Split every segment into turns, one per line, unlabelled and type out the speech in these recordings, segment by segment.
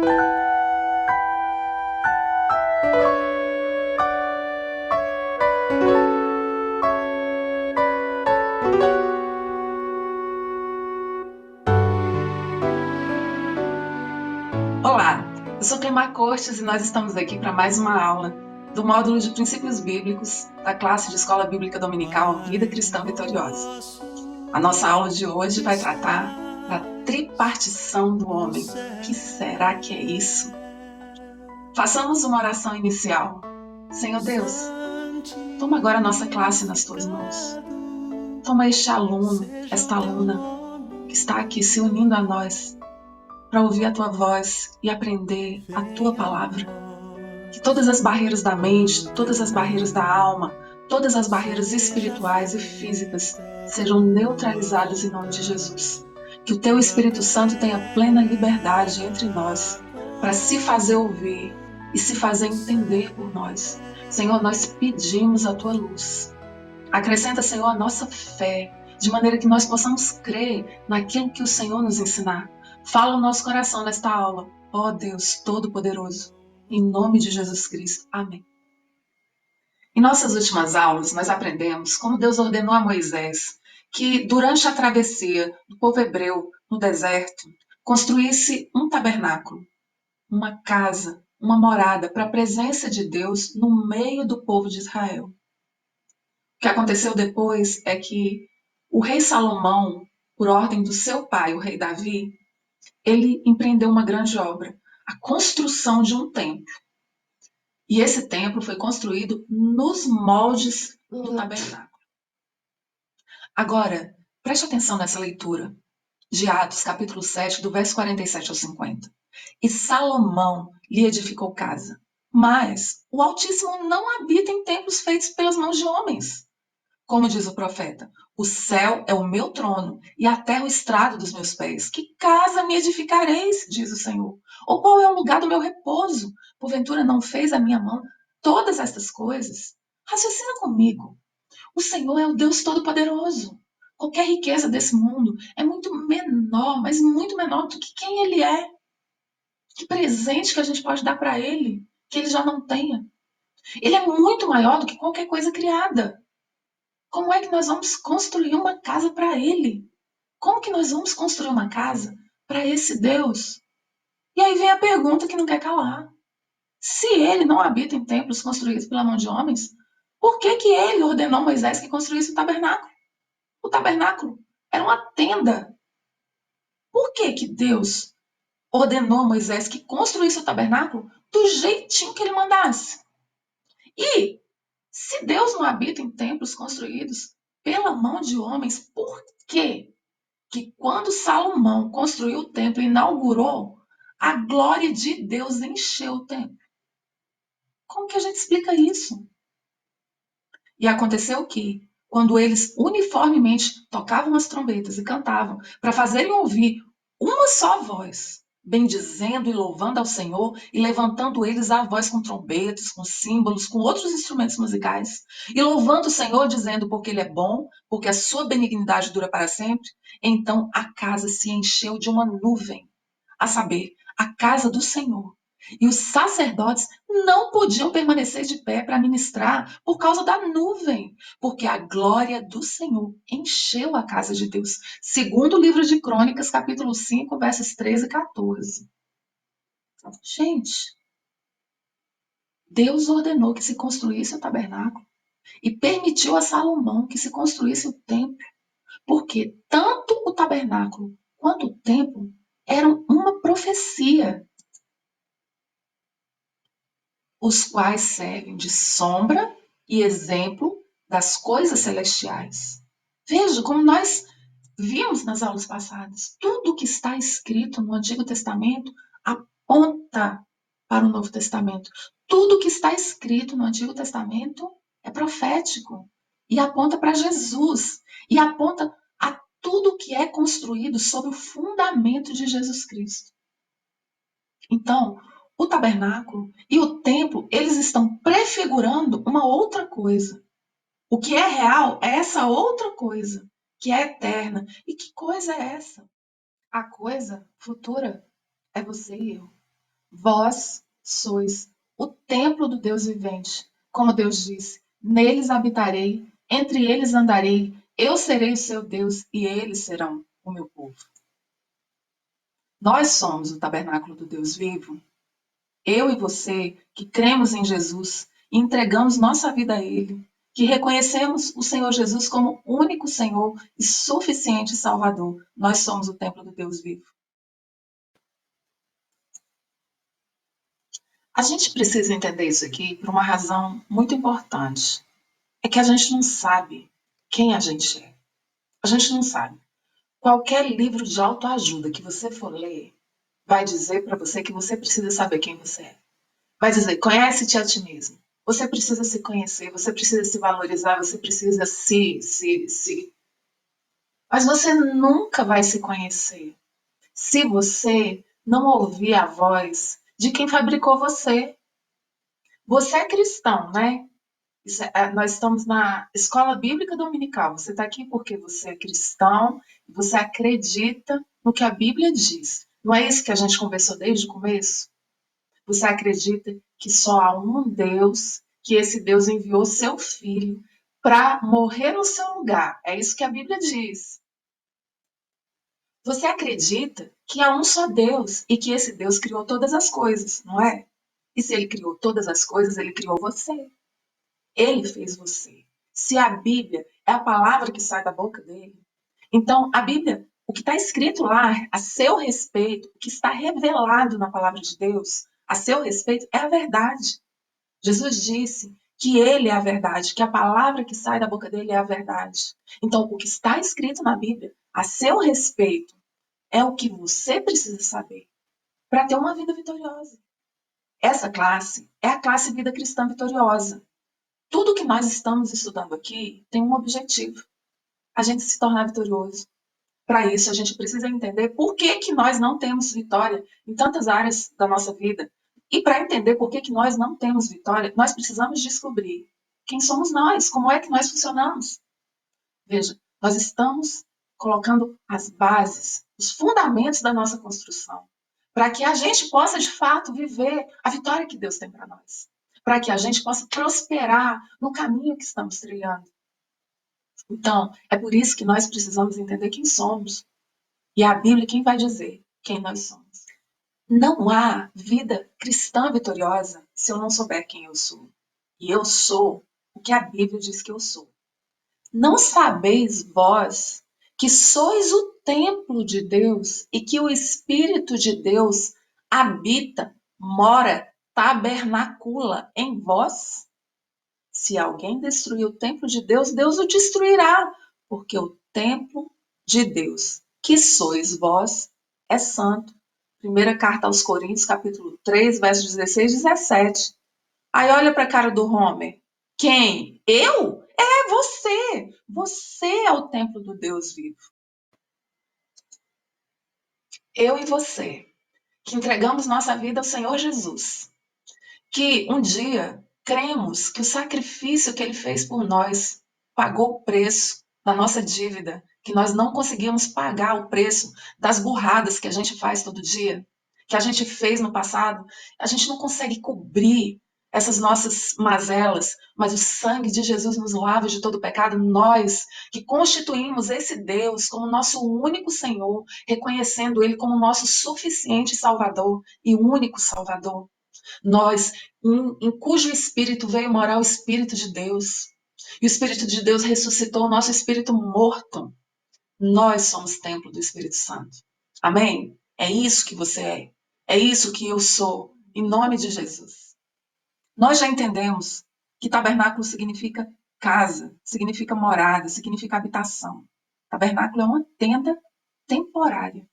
Olá, eu sou Clemar Cortes e nós estamos aqui para mais uma aula do módulo de Princípios Bíblicos da classe de Escola Bíblica Dominical Vida Cristã Vitoriosa. A nossa aula de hoje vai tratar da tripartição do homem. O que será que é isso? Façamos uma oração inicial. Senhor Deus, toma agora a nossa classe nas tuas mãos. Toma este aluno, esta aluna que está aqui se unindo a nós para ouvir a tua voz e aprender a tua palavra. Que todas as barreiras da mente, todas as barreiras da alma, todas as barreiras espirituais e físicas sejam neutralizadas em nome de Jesus. Que o teu Espírito Santo tenha plena liberdade entre nós para se fazer ouvir e se fazer entender por nós. Senhor, nós pedimos a tua luz. Acrescenta, Senhor, a nossa fé, de maneira que nós possamos crer naquilo que o Senhor nos ensinar. Fala o nosso coração nesta aula, ó Deus Todo-Poderoso, em nome de Jesus Cristo. Amém. Em nossas últimas aulas, nós aprendemos como Deus ordenou a Moisés que, durante a travessia do povo hebreu no deserto, construísse um tabernáculo, uma casa, uma morada para a presença de Deus no meio do povo de Israel. O que aconteceu depois é que o rei Salomão, por ordem do seu pai, o rei Davi, ele empreendeu uma grande obra, a construção de um templo. E esse templo foi construído nos moldes do tabernáculo. Agora, preste atenção nessa leitura de Atos, capítulo 7, do verso 47 ao 50. E Salomão lhe edificou casa, mas o Altíssimo não habita em templos feitos pelas mãos de homens. Como diz o profeta, o céu é o meu trono e a terra o estrado dos meus pés. Que casa me edificareis, diz o Senhor? Ou qual é o lugar do meu repouso? Porventura não fez a minha mão todas estas coisas? Raciocina comigo. O Senhor é o Deus Todo-Poderoso. Qualquer riqueza desse mundo é muito menor, mas muito menor do que quem Ele é. Que presente que a gente pode dar para Ele, que Ele já não tenha. Ele é muito maior do que qualquer coisa criada. Como é que nós vamos construir uma casa para Ele? Como que nós vamos construir uma casa para esse Deus? E aí vem a pergunta que não quer calar. Se Ele não habita em templos construídos pela mão de homens, por que que Ele ordenou Moisés que construísse o tabernáculo? O tabernáculo era uma tenda. Por que que Deus ordenou Moisés que construísse o tabernáculo do jeitinho que Ele mandasse? E se Deus não habita em templos construídos pela mão de homens, por que que quando Salomão construiu o templo e inaugurou, a glória de Deus encheu o templo? Como que a gente explica isso? E aconteceu que, quando eles uniformemente tocavam as trombetas e cantavam, para fazerem ouvir uma só voz, bendizendo e louvando ao Senhor, e levantando eles a voz com trombetas, com símbolos, com outros instrumentos musicais, e louvando o Senhor, dizendo porque Ele é bom, porque a sua benignidade dura para sempre, então a casa se encheu de uma nuvem, a saber, a casa do Senhor. E os sacerdotes não podiam permanecer de pé para ministrar por causa da nuvem, porque a glória do Senhor encheu a casa de Deus. Segundo o livro de Crônicas, capítulo 5, versos 13 e 14. Gente, Deus ordenou que se construísse o tabernáculo e permitiu a Salomão que se construísse o templo, porque tanto o tabernáculo quanto o templo eram uma profecia, os quais servem de sombra e exemplo das coisas celestiais. Veja como nós vimos nas aulas passadas. Tudo que está escrito no Antigo Testamento aponta para o Novo Testamento. Tudo que está escrito no Antigo Testamento é profético e aponta para Jesus e aponta a tudo que é construído sobre o fundamento de Jesus Cristo. Então, o tabernáculo e o templo, eles estão prefigurando uma outra coisa. O que é real é essa outra coisa, que é eterna. E que coisa é essa? A coisa futura é você e eu. Vós sois o templo do Deus vivente. Como Deus disse, neles habitarei, entre eles andarei, eu serei o seu Deus e eles serão o meu povo. Nós somos o tabernáculo do Deus vivo. Eu e você, que cremos em Jesus e entregamos nossa vida a Ele, que reconhecemos o Senhor Jesus como único Senhor e suficiente Salvador, nós somos o templo do Deus vivo. A gente precisa entender isso aqui por uma razão muito importante. É que a gente não sabe quem a gente é. A gente não sabe. Qualquer livro de autoajuda que você for ler vai dizer para você que você precisa saber quem você é. Vai dizer, conhece-te a ti mesmo. Você precisa se conhecer, você precisa se valorizar, você precisa se. Mas você nunca vai se conhecer se você não ouvir a voz de quem fabricou você. Você é cristão, né? Nós estamos na escola bíblica dominical. Você está aqui porque você é cristão e você acredita no que a Bíblia diz. Não é isso que a gente conversou desde o começo? Você acredita que só há um Deus, que esse Deus enviou seu filho para morrer no seu lugar. É isso que a Bíblia diz. Você acredita que há um só Deus e que esse Deus criou todas as coisas, não é? E se ele criou todas as coisas, ele criou você. Ele fez você. Se a Bíblia é a palavra que sai da boca dele, então a Bíblia, o que está escrito lá a seu respeito, o que está revelado na palavra de Deus a seu respeito é a verdade. Jesus disse que ele é a verdade, que a palavra que sai da boca dele é a verdade. Então, o que está escrito na Bíblia a seu respeito é o que você precisa saber para ter uma vida vitoriosa. Essa classe é a classe Vida Cristã Vitoriosa. Tudo que nós estamos estudando aqui tem um objetivo: a gente se tornar vitorioso. Para isso, a gente precisa entender por que, que nós não temos vitória em tantas áreas da nossa vida. E para entender por que, que nós não temos vitória, nós precisamos descobrir quem somos nós, como é que nós funcionamos. Veja, nós estamos colocando as bases, os fundamentos da nossa construção, para que a gente possa, de fato, viver a vitória que Deus tem para nós. Para que a gente possa prosperar no caminho que estamos trilhando. Então, é por isso que nós precisamos entender quem somos. E a Bíblia, quem vai dizer quem nós somos? Não há vida cristã vitoriosa se eu não souber quem eu sou. E eu sou o que a Bíblia diz que eu sou. Não sabeis vós que sois o templo de Deus e que o Espírito de Deus habita, mora, tabernacula em vós? Se alguém destruir o templo de Deus, Deus o destruirá, porque o templo de Deus, que sois vós, é santo. Primeira carta aos Coríntios, capítulo 3, versos 16 e 17. Aí olha para a cara do Homer. Quem? Eu? É você. Você é o templo do Deus vivo. Eu e você, que entregamos nossa vida ao Senhor Jesus, que um dia cremos que o sacrifício que ele fez por nós pagou o preço da nossa dívida, que nós não conseguimos pagar o preço das burradas que a gente faz todo dia, que a gente fez no passado, a gente não consegue cobrir essas nossas mazelas, mas o sangue de Jesus nos lava de todo pecado. Nós que constituímos esse Deus como nosso único Senhor, reconhecendo Ele como nosso suficiente Salvador e único Salvador. Nós, em cujo espírito veio morar o Espírito de Deus. E o Espírito de Deus ressuscitou o nosso espírito morto. Nós somos templo do Espírito Santo. Amém? É isso que você é. É isso que eu sou, em nome de Jesus. Nós já entendemos que tabernáculo significa casa, significa morada, significa habitação. Tabernáculo é uma tenda temporária.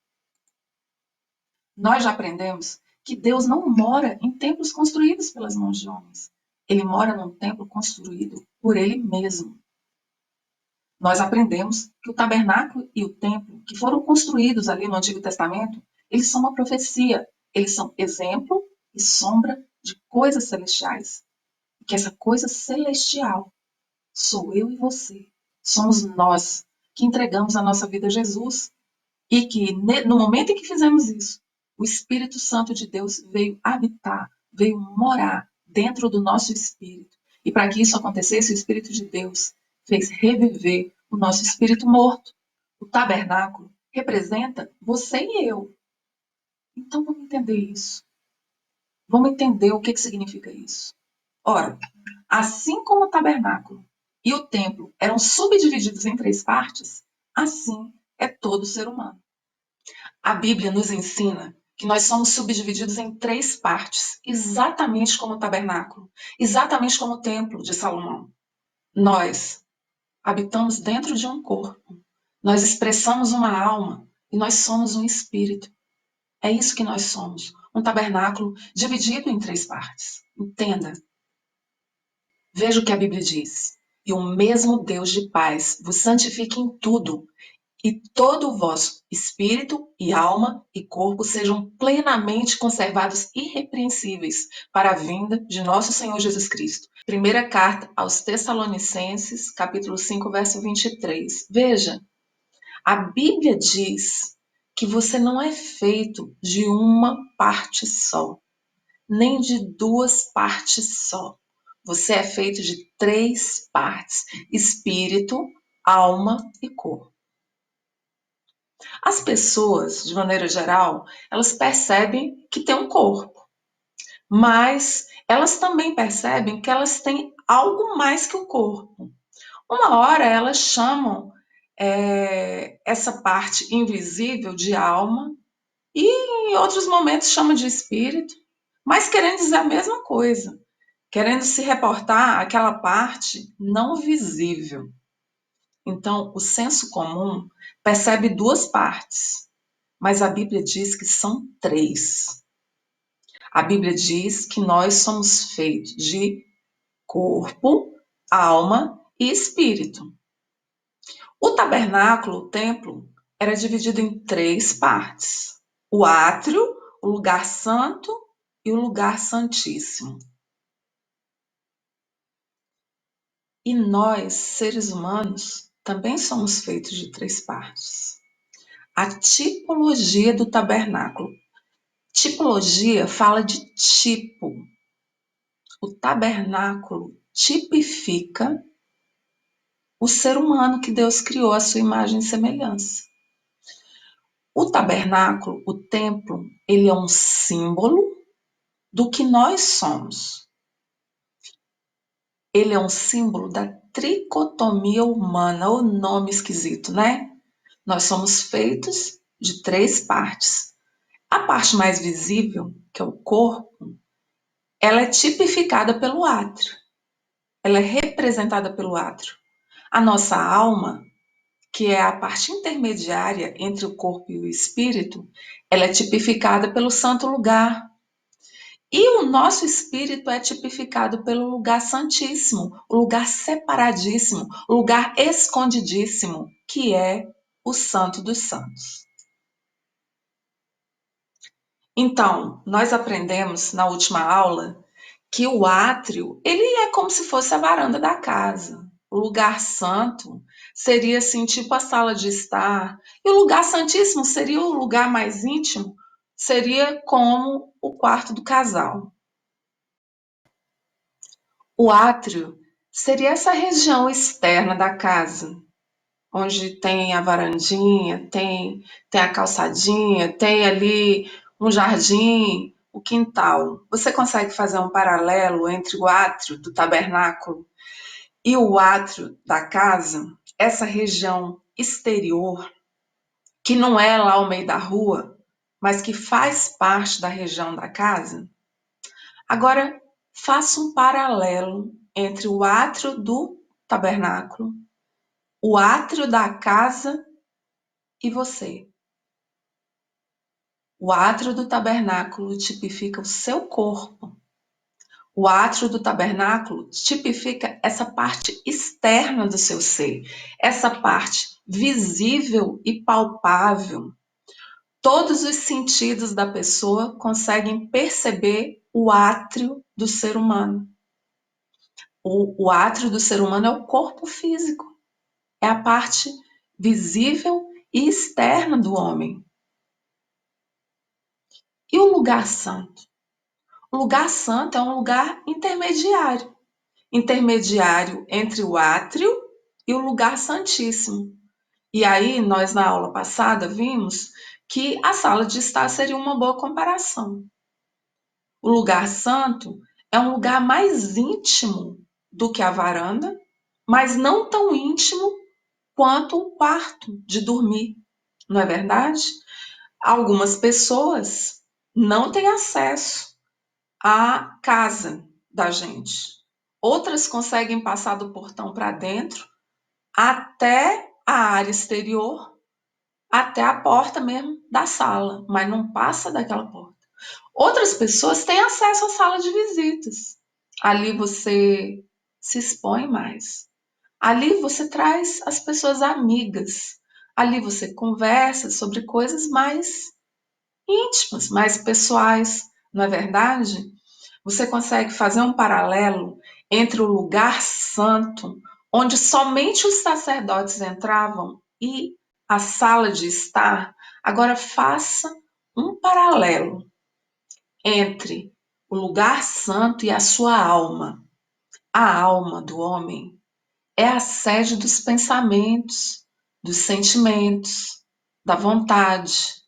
Nós já aprendemos que Deus não mora em templos construídos pelas mãos de homens. Ele mora num templo construído por Ele mesmo. Nós aprendemos que o tabernáculo e o templo, que foram construídos ali no Antigo Testamento, eles são uma profecia. Eles são exemplo e sombra de coisas celestiais. E que essa coisa celestial sou eu e você. Somos nós que entregamos a nossa vida a Jesus. E que no momento em que fizemos isso, o Espírito Santo de Deus veio habitar, veio morar dentro do nosso espírito. E para que isso acontecesse, o Espírito de Deus fez reviver o nosso espírito morto. O tabernáculo representa você e eu. Então vamos entender isso. Vamos entender o que significa isso. Ora, assim como o tabernáculo e o templo eram subdivididos em 3 partes, assim é todo ser humano. A Bíblia nos ensina que nós somos subdivididos em 3 partes, exatamente como o tabernáculo, exatamente como o templo de Salomão. Nós habitamos dentro de um corpo, nós expressamos uma alma e nós somos um espírito. É isso que nós somos, um tabernáculo dividido em 3 partes. Entenda. Veja o que a Bíblia diz. E o mesmo Deus de paz vos santifique em tudo, e todo o vosso espírito e alma e corpo sejam plenamente conservados irrepreensíveis para a vinda de nosso Senhor Jesus Cristo. Primeira carta aos Tessalonicenses, capítulo 5, verso 23. Veja, a Bíblia diz que você não é feito de uma parte só, nem de 2 partes só. Você é feito de 3 partes: espírito, alma e corpo. As pessoas, de maneira geral, elas percebem que tem um corpo, mas elas também percebem que elas têm algo mais que o corpo. Uma hora elas chamam essa parte invisível de alma e em outros momentos chamam de espírito, mas querendo dizer a mesma coisa, querendo se reportar àquela parte não visível. Então, o senso comum percebe 2 partes, mas a Bíblia diz que são 3. A Bíblia diz que nós somos feitos de corpo, alma e espírito. O tabernáculo, o templo, era dividido em 3 partes: o átrio, o lugar santo e o lugar santíssimo. E nós, seres humanos, também somos feitos de 3 partes. A tipologia do tabernáculo. Tipologia fala de tipo. O tabernáculo tipifica o ser humano que Deus criou à sua imagem e semelhança. O tabernáculo, o templo, ele é um símbolo do que nós somos. Ele é um símbolo da tricotomia humana, o nome esquisito, né? Nós somos feitos de 3 partes. A parte mais visível, que é o corpo, ela é tipificada pelo átrio. Ela é representada pelo átrio. A nossa alma, que é a parte intermediária entre o corpo e o espírito, ela é tipificada pelo santo lugar. E o nosso espírito é tipificado pelo lugar santíssimo, o lugar separadíssimo, o lugar escondidíssimo, que é o Santo dos Santos. Então, nós aprendemos na última aula que o átrio, ele é como se fosse a varanda da casa. O lugar santo seria assim, tipo a sala de estar. E o lugar santíssimo seria o lugar mais íntimo, seria como o quarto do casal. O átrio seria essa região externa da casa, onde tem a varandinha, tem a calçadinha, tem ali um jardim, o quintal. Você consegue fazer um paralelo entre o átrio do tabernáculo e o átrio da casa? Essa região exterior, que não é lá ao meio da rua, mas que faz parte da região da casa? Agora, faça um paralelo entre o átrio do tabernáculo, o átrio da casa e você. O átrio do tabernáculo tipifica o seu corpo. O átrio do tabernáculo tipifica essa parte externa do seu ser, essa parte visível e palpável. Todos os sentidos da pessoa conseguem perceber o átrio do ser humano. O átrio do ser humano é o corpo físico, é a parte visível e externa do homem. E o lugar santo? O lugar santo é um lugar intermediário. Intermediário entre o átrio e o lugar santíssimo. E aí, nós na aula passada vimos que a sala de estar seria uma boa comparação. O lugar santo é um lugar mais íntimo do que a varanda, mas não tão íntimo quanto o quarto de dormir, não é verdade? Algumas pessoas não têm acesso à casa da gente. Outras conseguem passar do portão para dentro até a área exterior, até a porta mesmo da sala, mas não passa daquela porta. Outras pessoas têm acesso à sala de visitas. Ali você se expõe mais. Ali você traz as pessoas amigas. Ali você conversa sobre coisas mais íntimas, mais pessoais, não é verdade? Você consegue fazer um paralelo entre o lugar santo, onde somente os sacerdotes entravam, e a sala de estar? Agora faça um paralelo entre o lugar santo e a sua alma. A alma do homem é a sede dos pensamentos, dos sentimentos, da vontade.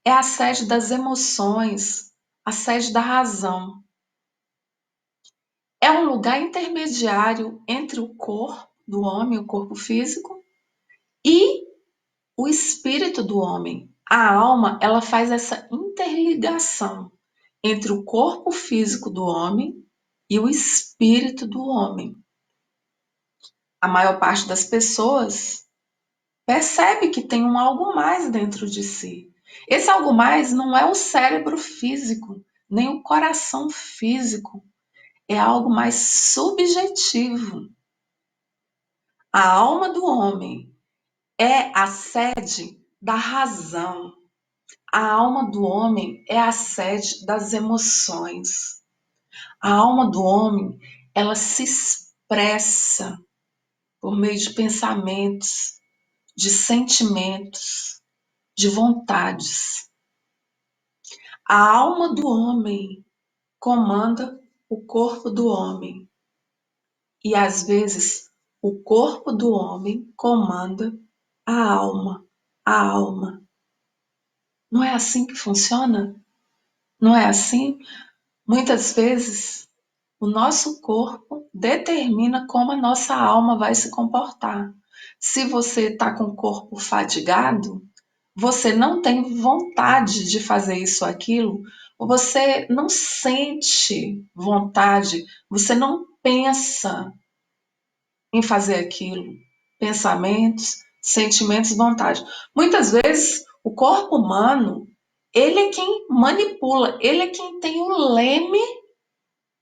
É a sede das emoções, a sede da razão. É um lugar intermediário entre o corpo do homem, o corpo físico, e o espírito do homem. A alma, ela faz essa interligação entre o corpo físico do homem e o espírito do homem. A maior parte das pessoas percebe que tem um algo mais dentro de si. Esse algo mais não é o cérebro físico, nem o coração físico, é algo mais subjetivo. A alma do homem é a sede da razão. A alma do homem é a sede das emoções. A alma do homem, ela se expressa por meio de pensamentos, de sentimentos, de vontades. A alma do homem comanda o corpo do homem. E às vezes o corpo do homem comanda a alma. A alma. Não é assim que funciona? Não é assim? Muitas vezes o nosso corpo determina como a nossa alma vai se comportar. Se você está com o corpo fadigado, você não tem vontade de fazer isso ou aquilo, você não sente vontade, você não pensa em fazer aquilo. Pensamentos, sentimentos, vontade. Muitas vezes o corpo humano, ele é quem manipula, ele é quem tem o leme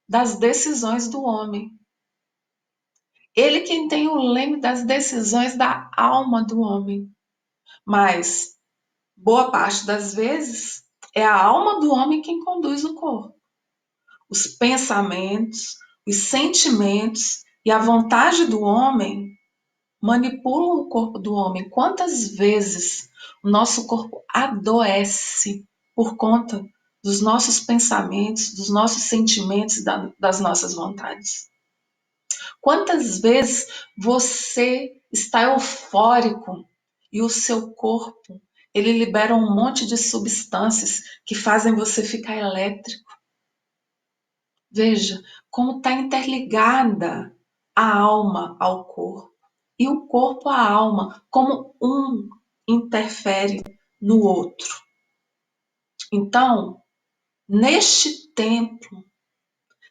das decisões do homem. Ele é quem tem o leme das decisões da alma do homem. Mas boa parte das vezes é a alma do homem quem conduz o corpo. Os pensamentos, os sentimentos e a vontade do homem manipulam o corpo do homem. Quantas vezes o nosso corpo adoece por conta dos nossos pensamentos, dos nossos sentimentos, das nossas vontades? Quantas vezes você está eufórico e o seu corpo, ele libera um monte de substâncias que fazem você ficar elétrico? Veja como está interligada a alma ao corpo e o corpo à alma, como um interfere no outro. Então, neste templo,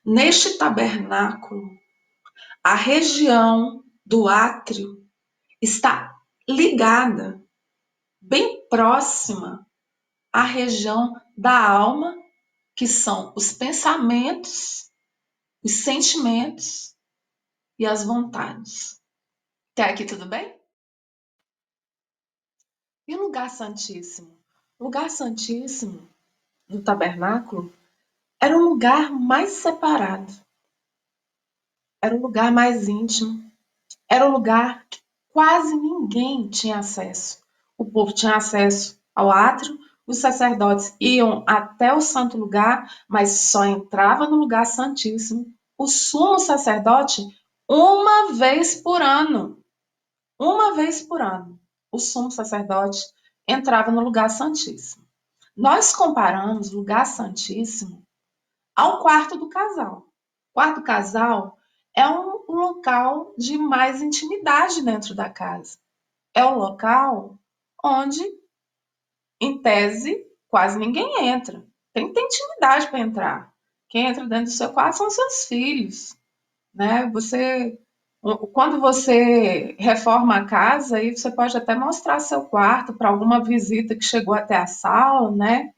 neste tabernáculo, a região do átrio está ligada, bem próxima à região da alma, que são os pensamentos, os sentimentos e as vontades. Até aqui tudo bem? E o lugar santíssimo? O lugar santíssimo do tabernáculo era um lugar mais separado, era um lugar mais íntimo, era um lugar que quase ninguém tinha acesso. O povo tinha acesso ao átrio, Os sacerdotes iam até o santo lugar, mas só entrava no lugar santíssimo o sumo sacerdote uma vez por ano. Uma vez por ano, o sumo sacerdote entrava no lugar santíssimo. Nós comparamos o lugar santíssimo ao quarto do casal. O quarto do casal é um local de mais intimidade dentro da casa. É o local onde, em tese, quase ninguém entra. Tem que ter intimidade para entrar. Quem entra dentro do seu quarto são seus filhos, né? Quando você reforma a casa, aí você pode até mostrar seu quarto para alguma visita que chegou até a sala, né?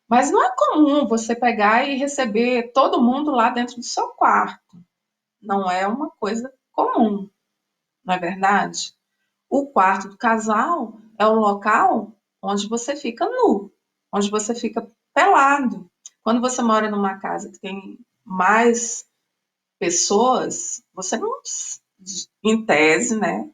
Mas não é comum você pegar e receber todo mundo lá dentro do seu quarto. Não é uma coisa comum, não é verdade? O quarto do casal é o local onde você fica nu, onde você fica pelado. Quando você mora numa casa que tem mais pessoas, você não, em tese, né?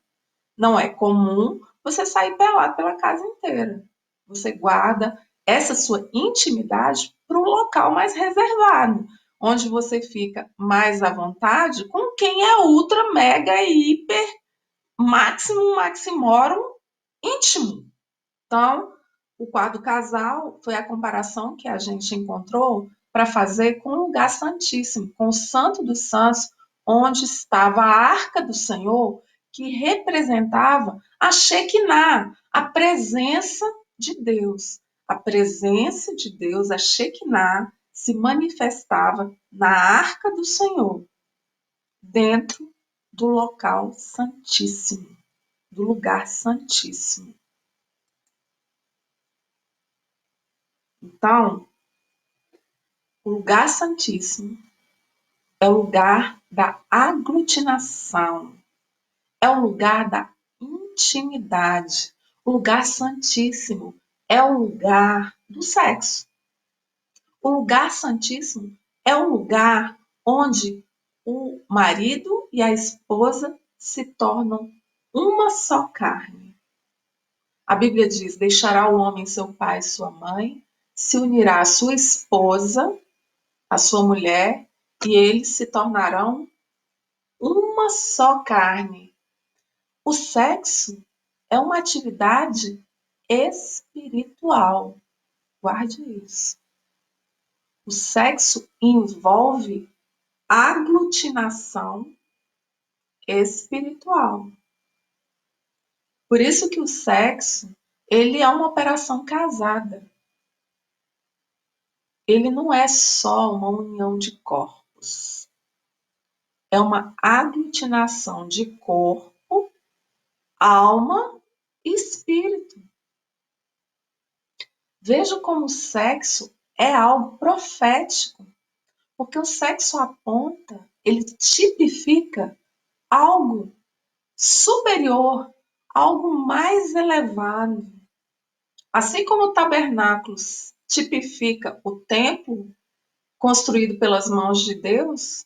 Não é comum você sair pelado pela casa inteira. Você guarda essa sua intimidade para um local mais reservado, onde você fica mais à vontade com quem é ultra, mega, hiper, máximo, maximorum íntimo. Então, o quadro casal foi a comparação que a gente encontrou para fazer com o lugar santíssimo, com o Santo dos Santos, onde estava a arca do Senhor, que representava a Shekinah, a presença de Deus. A presença de Deus, a Shekinah, se manifestava na arca do Senhor, dentro do local santíssimo, do lugar santíssimo. Então, o lugar santíssimo é o lugar da aglutinação, é o lugar da intimidade. O lugar santíssimo é o lugar do sexo. O lugar santíssimo é o lugar onde o marido e a esposa se tornam uma só carne. A Bíblia diz: deixará o homem seu pai e sua mãe, se unirá à sua esposa, a sua mulher, e eles se tornarão uma só carne. O sexo é uma atividade espiritual. Guarde isso. O sexo envolve aglutinação espiritual. Por isso que o sexo, ele é uma operação casada. Ele não é só uma união de corpos. É uma aglutinação de corpo, alma e espírito. Veja como o sexo é algo profético, porque o sexo aponta, ele tipifica algo superior, algo mais elevado. Assim como o tabernáculo tipifica o templo construído pelas mãos de Deus,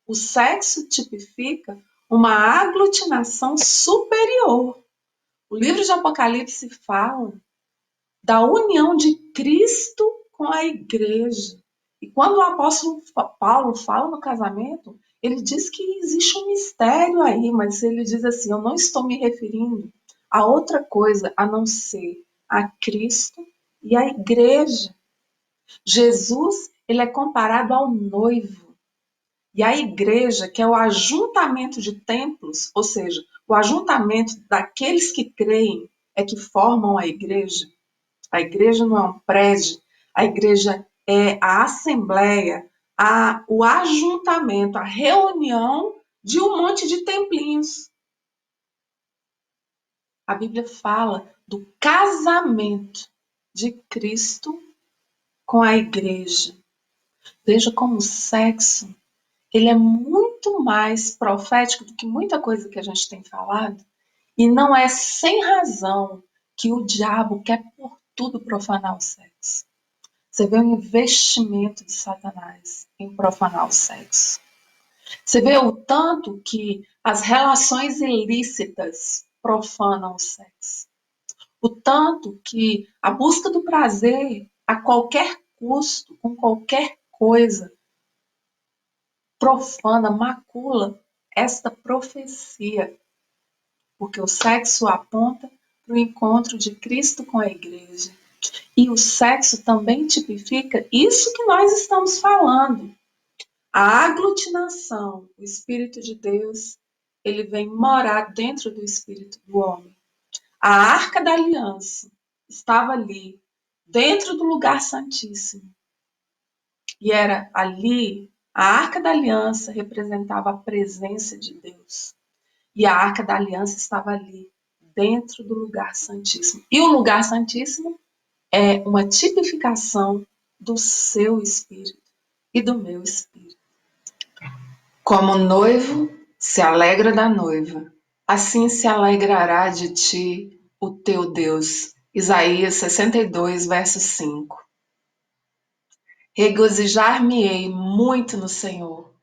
o sexo tipifica uma aglutinação superior. O livro de Apocalipse fala da união de Cristo com a igreja. E quando o apóstolo Paulo fala no casamento, ele diz que existe um mistério aí, mas ele diz assim: eu não estou me referindo a outra coisa a não ser a Cristo e a igreja. Jesus, ele é comparado ao noivo. E a igreja, que é o ajuntamento de templos, ou seja, o ajuntamento daqueles que creem, é que formam a igreja. A igreja não é um prédio, a igreja é a assembleia, o ajuntamento, a reunião de um monte de templinhos. A Bíblia fala do casamento de Cristo com a igreja. Veja como o sexo, ele é muito mais profético do que muita coisa que a gente tem falado, e não é sem razão que o diabo quer por tudo profanar o sexo. Você vê o investimento de Satanás em profanar o sexo. Você vê o tanto que as relações ilícitas profanam o sexo. O tanto que a busca do prazer a qualquer custo, com qualquer coisa, profana, macula esta profecia, porque o sexo aponta para o encontro de Cristo com a igreja. E o sexo também tipifica isso que nós estamos falando. A aglutinação, o Espírito de Deus, ele vem morar dentro do espírito do homem. A Arca da Aliança estava ali, dentro do lugar santíssimo. E era ali, a Arca da Aliança representava a presença de Deus. E a Arca da Aliança estava ali, dentro do lugar santíssimo. E o lugar santíssimo é uma tipificação do seu espírito e do meu espírito. Como o noivo se alegra da noiva, assim se alegrará de ti o teu Deus. Isaías 62, verso 5. Regozijar-me-ei muito no Senhor.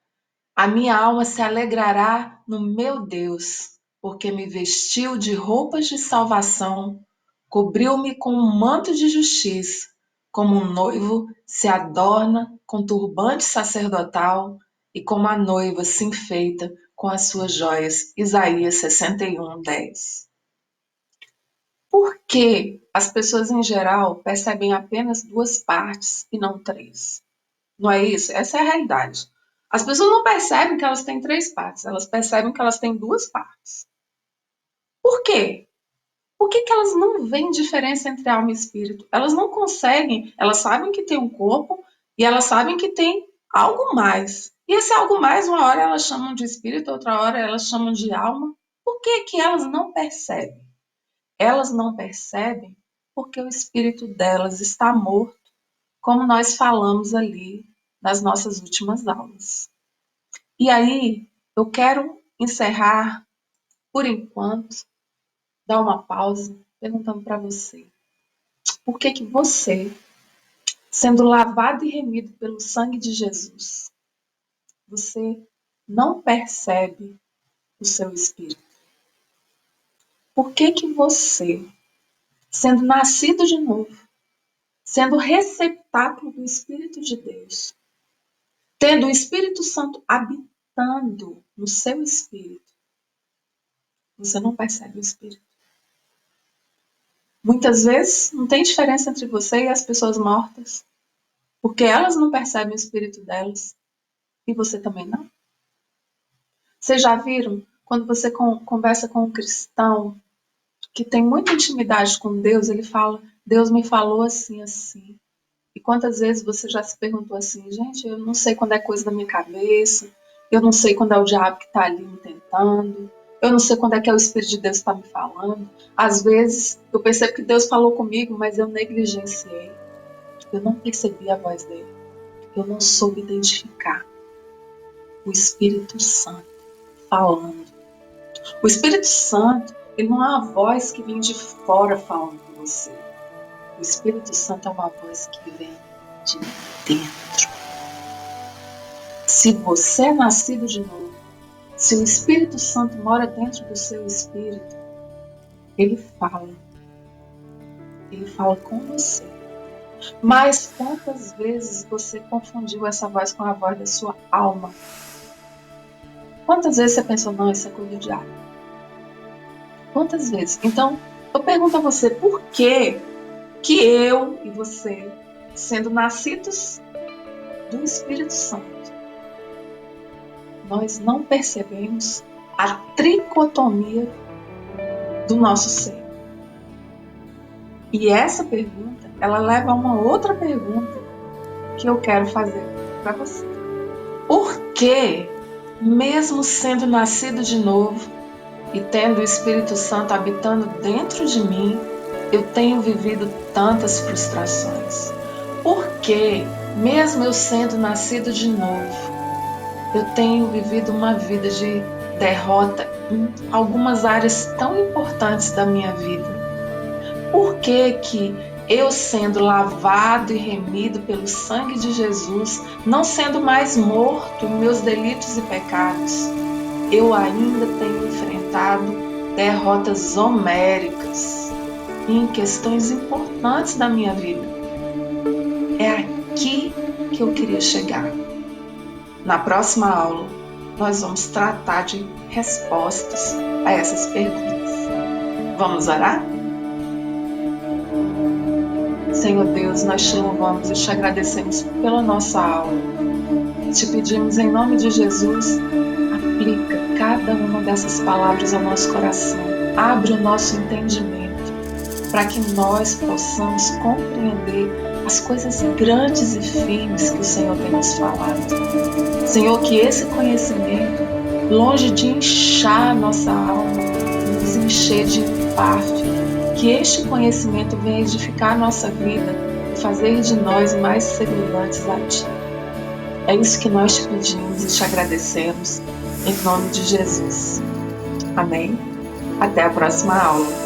A minha alma se alegrará no meu Deus, porque me vestiu de roupas de salvação, cobriu-me com um manto de justiça, como um noivo se adorna com turbante sacerdotal e como a noiva se enfeita com as suas joias. Isaías 61, 10. Por que as pessoas em geral percebem apenas duas partes e não três? Não é isso? Essa é a realidade. As pessoas não percebem que elas têm três partes, elas percebem que elas têm duas partes. Por quê? Por que elas não veem diferença entre alma e espírito? Elas não conseguem, elas sabem que tem um corpo e elas sabem que tem algo mais. E esse algo mais, uma hora elas chamam de espírito, outra hora elas chamam de alma. Por que elas não percebem? Elas não percebem porque o espírito delas está morto, como nós falamos ali nas nossas últimas aulas. E aí, eu quero encerrar, por enquanto, dar uma pausa, perguntando para você, por que você, sendo lavado e remido pelo sangue de Jesus, você não percebe o seu espírito? Por que você, sendo nascido de novo, sendo receptáculo do Espírito de Deus, tendo o Espírito Santo habitando no seu espírito, você não percebe o espírito? Muitas vezes não tem diferença entre você e as pessoas mortas, porque elas não percebem o espírito delas e você também não. Vocês já viram quando você conversa com um cristão que tem muita intimidade com Deus, ele fala, Deus me falou assim, assim. E quantas vezes você já se perguntou assim, gente, eu não sei quando é coisa da minha cabeça, eu não sei quando é o diabo que está ali me tentando, eu não sei quando é que é o Espírito de Deus que está me falando. Às vezes eu percebo que Deus falou comigo, mas eu negligenciei. Eu não percebi a voz dele. Eu não soube identificar o Espírito Santo falando. O Espírito Santo, ele não é uma voz que vem de fora falando com você. O Espírito Santo é uma voz que vem de dentro. Se você é nascido de novo, se o Espírito Santo mora dentro do seu espírito, ele fala. Ele fala com você. Mas quantas vezes você confundiu essa voz com a voz da sua alma? Quantas vezes você pensou, não, isso é coisa do diabo? Quantas vezes? Então, eu pergunto a você, por que eu e você, sendo nascidos do Espírito Santo, nós não percebemos a tricotomia do nosso ser? E essa pergunta, ela leva a uma outra pergunta que eu quero fazer para você. Por que, mesmo sendo nascido de novo e tendo o Espírito Santo habitando dentro de mim, eu tenho vivido tantas frustrações? Por que, mesmo eu sendo nascido de novo, eu tenho vivido uma vida de derrota em algumas áreas tão importantes da minha vida? Por que eu, sendo lavado e remido pelo sangue de Jesus, não sendo mais morto em meus delitos e pecados, eu ainda tenho enfrentado derrotas homéricas? e em questões importantes da minha vida. É aqui que eu queria chegar. Na próxima aula, nós vamos tratar de respostas a essas perguntas. Vamos orar? Senhor Deus, nós te louvamos e te agradecemos pela nossa aula. Te pedimos em nome de Jesus, aplica cada uma dessas palavras ao nosso coração. Abre o nosso entendimento para que nós possamos compreender as coisas grandes e firmes que o Senhor tem nos falado. Senhor, que esse conhecimento, longe de inchar a nossa alma, nos encher de empáfia, que este conhecimento venha edificar a nossa vida e fazer de nós mais semelhantes a Ti. É isso que nós te pedimos e te agradecemos, em nome de Jesus. Amém? Até a próxima aula.